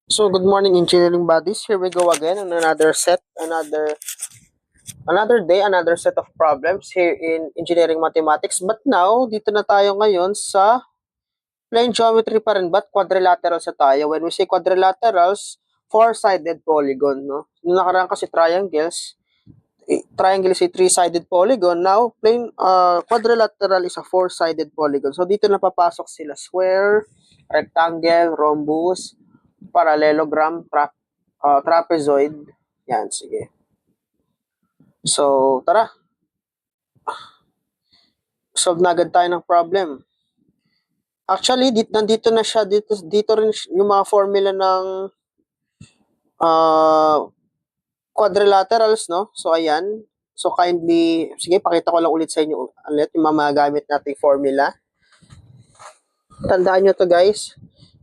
So good morning, engineering buddies. Here we go again on another day, another set of problems here in engineering mathematics. But now, dito na tayo ngayon sa plane geometry pa rin, but quadrilaterals na tayo. When we say quadrilaterals, four-sided polygon, no? Nung nakaraan kasi triangle is a three-sided polygon. Now, quadrilateral is a four-sided polygon. So dito na papasok sila square, rectangle, rhombus, parallelogram, trapezoid. Yan, sige. So, tara. Solve na agad tayo ng problem. Actually, nandito na siya. Dito rin yung mga formula ng quadrilaterals, no? So, ayan. So, kindly, sige, pakita ko lang ulit sa inyo ulit yung mamagamit nating formula. Tandaan nyo to, guys.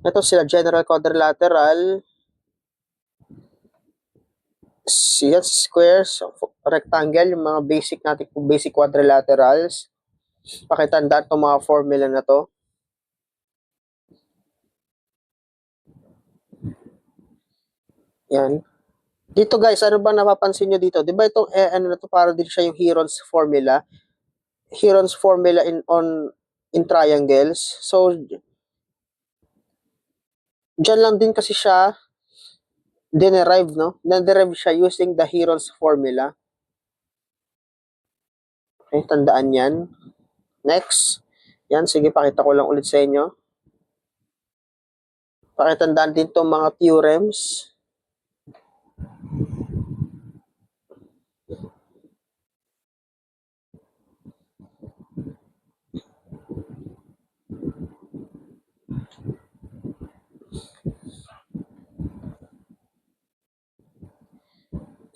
Ito sila, general quadrilateral, squares, rectangle, yung mga basic quadrilaterals. Pakitandaan itong mga formula na to. Yan. Dito guys, ano ba napapansin nyo dito? Diba itong ano na to, para din siya yung Heron's formula. Heron's formula in triangles. So, dyan lang din kasi siya dinerive, no? Na-derive siya using the Heron's formula. Okay, tandaan yan. Next. Yan, sige, pakita ko lang ulit sa inyo. Pakitandaan din itong mga theorems.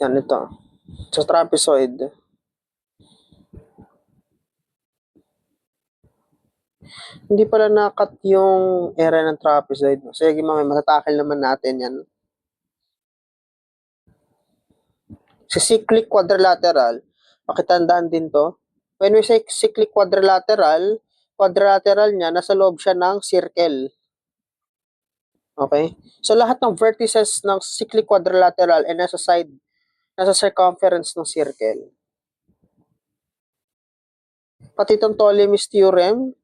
Yan, ito. Sa trapezoid. Hindi pala nakat yung area ng trapezoid. Sige, mamaya matatakil naman natin yan. Sa cyclic quadrilateral, pakitandaan din to. When we say cyclic quadrilateral niya, nasa loob siya ng circle. Okay? So, lahat ng vertices ng cyclic quadrilateral ay nasa circumference ng circle. Pati itong Ptolemy's theorem,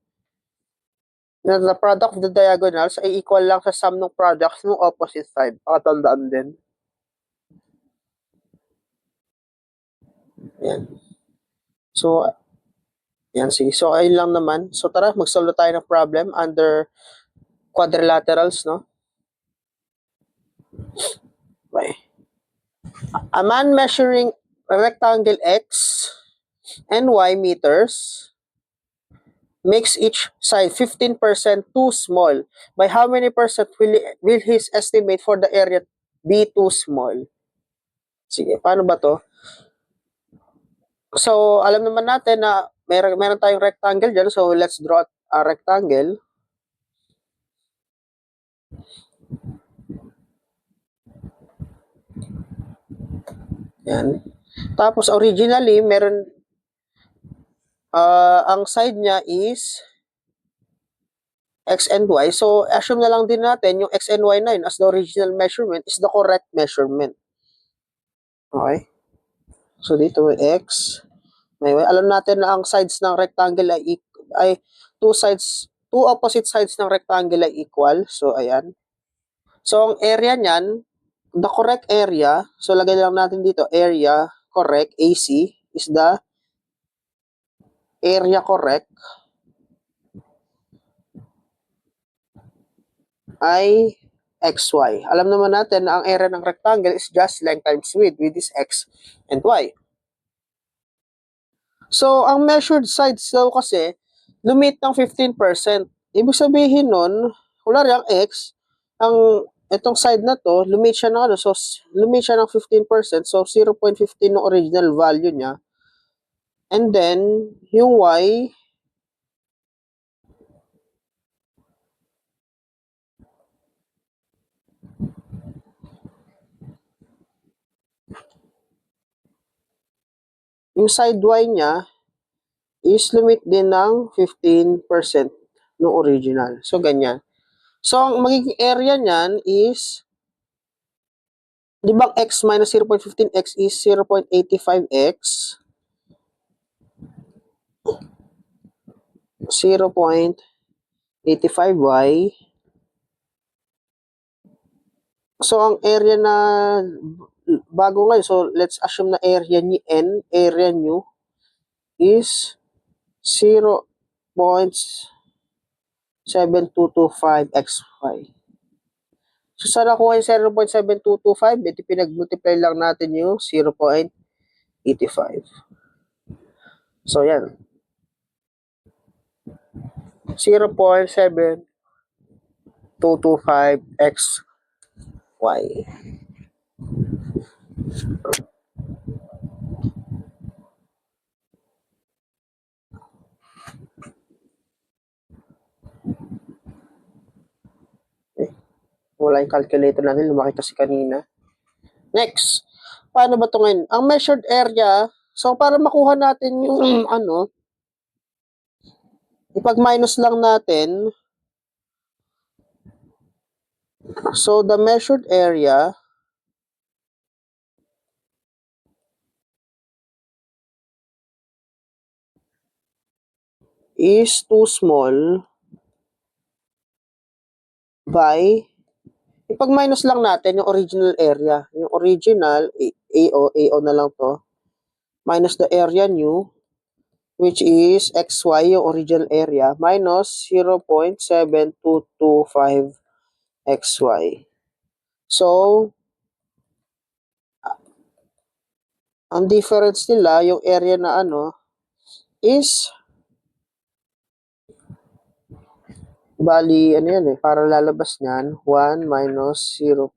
na the product of the diagonals ay equal lang sa sum ng products ng opposite side. Pakatandaan din. Yan. So, yan, sige. So, ayun lang naman. So, tara, mag-solve tayo ng problem under quadrilaterals, no? Okay. A man measuring a rectangle X and Y meters makes each side 15% too small. By how many percent will his estimate for the area be too small? Sige, paano ba to? So, alam naman natin na meron tayong rectangle dyan. So, let's draw a rectangle. Yan. Tapos, originally, ang side niya is X and Y. So, assume na lang din natin yung X and Y na yun as the original measurement is the correct measurement. Okay? So, dito may X, may Y. Alam natin na ang sides ng rectangle ay two opposite sides ng rectangle ay equal. So, ayan. So, ang area niyan, the correct area, so lagay lang natin dito, area correct, AC, is the area correct ay XY. Alam naman natin na ang area ng rectangle is just length times width is X and Y. So, ang measured sides daw kasi, lumit ng 15%. Ibig sabihin nun, kunwari ang X, itong side na to, lumit siya ng so lumit siya ng 15%, so 0.15 ng original value niya. And then, yung Y, yung side Y niya is lumit din ng 15% ng original. So, ganyan. So, ang magiging area niyan is Di ba x minus 0.15x is 0.85x? 0.85y. So, ang area na bago ngayon, so let's assume na area ni n, area nyo is 0.7225xy. So, sa nakuha yung 0.7225, ito pinag-multiply lang natin yung 0.85. So, yan. 0.7225xy. Wala yung calculator natin, lumaki kasi kanina. Next, paano ba ito ngayon? Ang measured area, so para makuha natin yung ipag-minus lang natin. So, the measured area is too small by, ipag-minus lang natin yung original area. Yung original, AO na lang to, minus the area new, which is XY, yung original area, minus 0.7225XY. So, ang difference nila, yung area na is, bali, yan para lalabas niyan, 1 minus 0.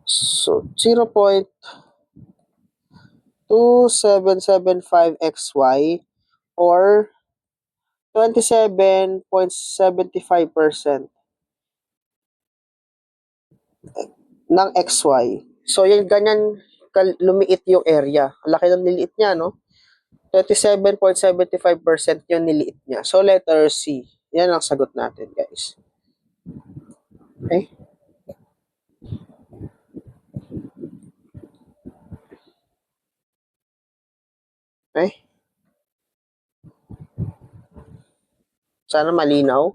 So, 0.2775xy or 27.75% ng xy. So, yan, ganyan lumiit yung area. Ang laki ng niliit niya, no? 27.75% yung niliit niya. So, letter C. Yan ang sagot natin, guys. Okay? Okay? Sana malinaw.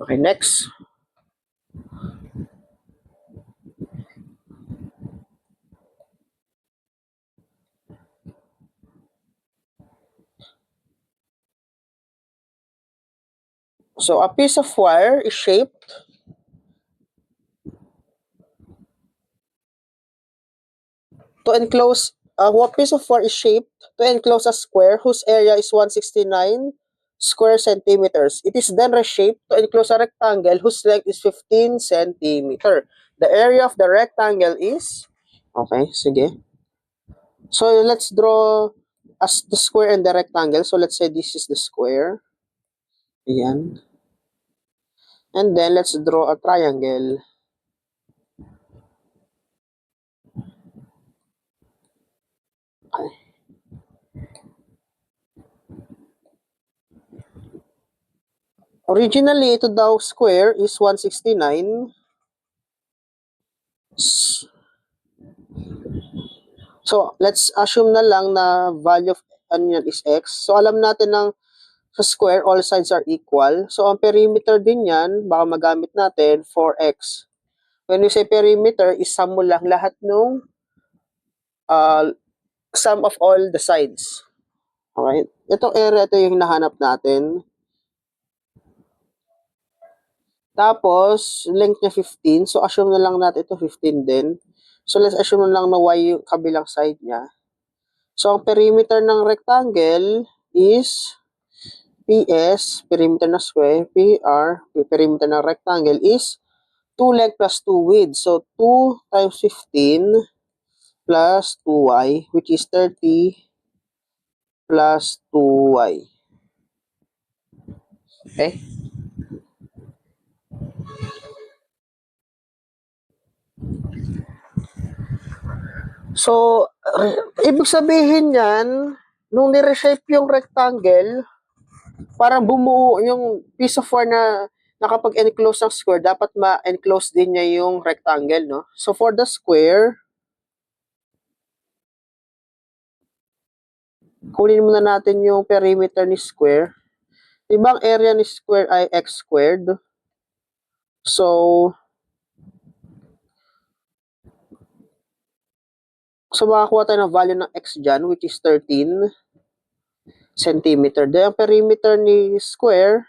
Okay, next. So, a piece of wire is shaped to enclose, what piece of wire is shaped to enclose a square whose area is 169 square centimeters. It is then reshaped to enclose a rectangle whose length is 15 centimeter. The area of the rectangle is, okay, sige. So, let's draw as the square and the rectangle. So, let's say this is the square. Ayan. And then, let's draw a triangle. Okay. Originally, ito daw square is 169. So, let's assume na lang na value of yan is x. So, alam natin ng sa square, all sides are equal. So, ang perimeter din yan, baka magamit natin, 4x. When we say perimeter, isum mo lang lahat nung sum of all the sides. Okay? Itong area, ito yung nahanap natin. Tapos, length niya 15. So, assume na lang natin ito 15 din. So, let's assume na lang na y yung kabilang side niya. So, ang perimeter ng rectangle is PS, perimeter ng square, PR, perimeter ng rectangle is 2 length plus 2 width. So, 2 times 15 plus 2y, which is 30 plus 2y. Okay? So, ibig sabihin yan, nung nireshape yung rectangle, parang bumuo yung piece of wire na na kapag enclose ng square, dapat ma-enclose din niya yung rectangle, no? So, for the square, kunin muna natin yung perimeter ni square. Diba ang area ni square ay x squared? So, makakuha tayo ng value ng x dyan, which is 13 centimeter. Then, ang perimeter ni square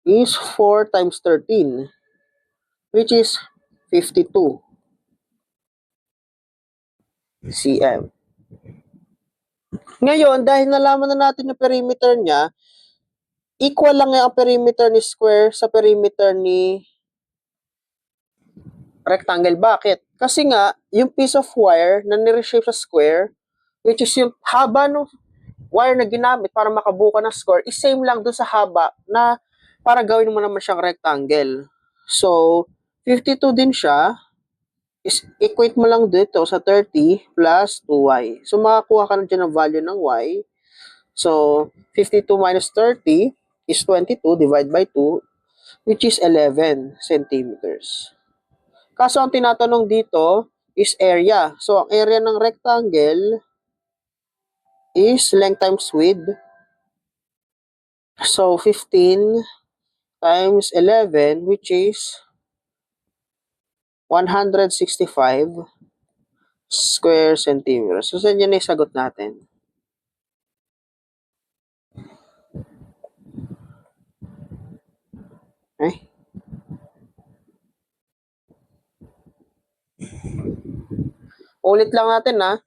is 4 times 13, which is 52 cm. Ngayon, dahil nalaman na natin yung perimeter niya, equal lang yung perimeter ni square sa perimeter ni rectangle. Bakit? Kasi nga, yung piece of wire na nireshape sa square, which is yung haba ng wire na ginamit para makabuo ng square, is same lang dun sa haba na para gawin mo naman siyang rectangle. So, 52 din siya. Is equate mo lang dito sa 30 plus 2y. So, makakuha ka na dyan ng value ng y. So, 52 minus 30 is 22 divided by 2, which is 11 centimeters. Kaso, ang tinatanong dito is area. So, ang area ng rectangle is length times width. So, 15 times 11, which is 165 square centimeters. So, saan yun yung sagot natin? Okay? Ulit lang natin na.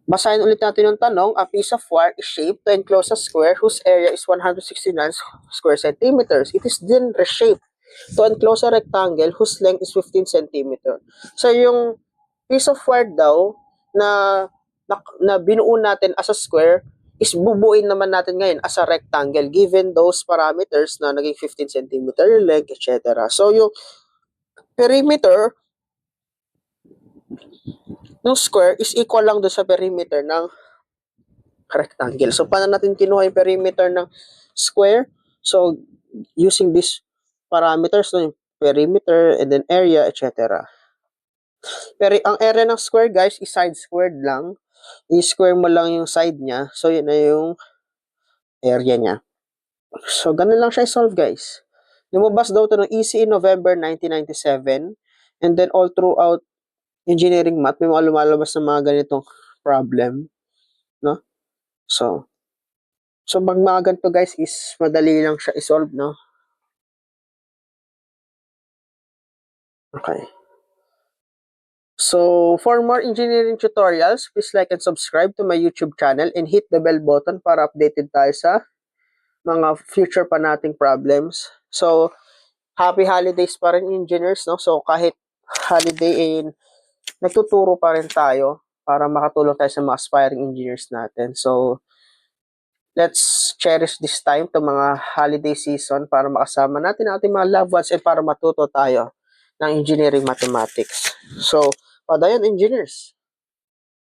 Basahin ulit natin yung tanong. A piece of wire is shaped to enclose a square whose area is 169 square centimeters. It is then reshaped to enclose a rectangle whose length is 15 centimeters. So, yung piece of wire daw na binuo natin as a square is bubuin naman natin ngayon as a rectangle given those parameters na naging 15 centimeter length, etc. So, yung perimeter ng square is equal lang doon sa perimeter ng rectangle. So, paano natin kinuha yung perimeter ng square? So, using these parameters, no, yung perimeter and then area, etc. Pero ang area ng square, guys, is side squared lang. I-square mo lang yung side niya. So, yun na yung area niya. So, ganun lang siya i-solve, guys. Lumabas daw ito ng ECE November 1997. And then, all throughout engineering math, may mga lumalabas na mga ganitong problem. No? So pag mga ganito, guys, is madali lang siya i-solve, no? Okay. So, for more engineering tutorials, please like and subscribe to my YouTube channel and hit the bell button para updated tayo sa mga future pa nating problems. So, happy holidays pa rin, engineers, no? So, kahit holiday, nagtuturo pa rin tayo para makatulong tayo sa mga aspiring engineers natin. So, let's cherish this time to mga holiday season para makasama natin ang ating mga loved ones and para matuto tayo ng engineering mathematics. So, padayon, engineers!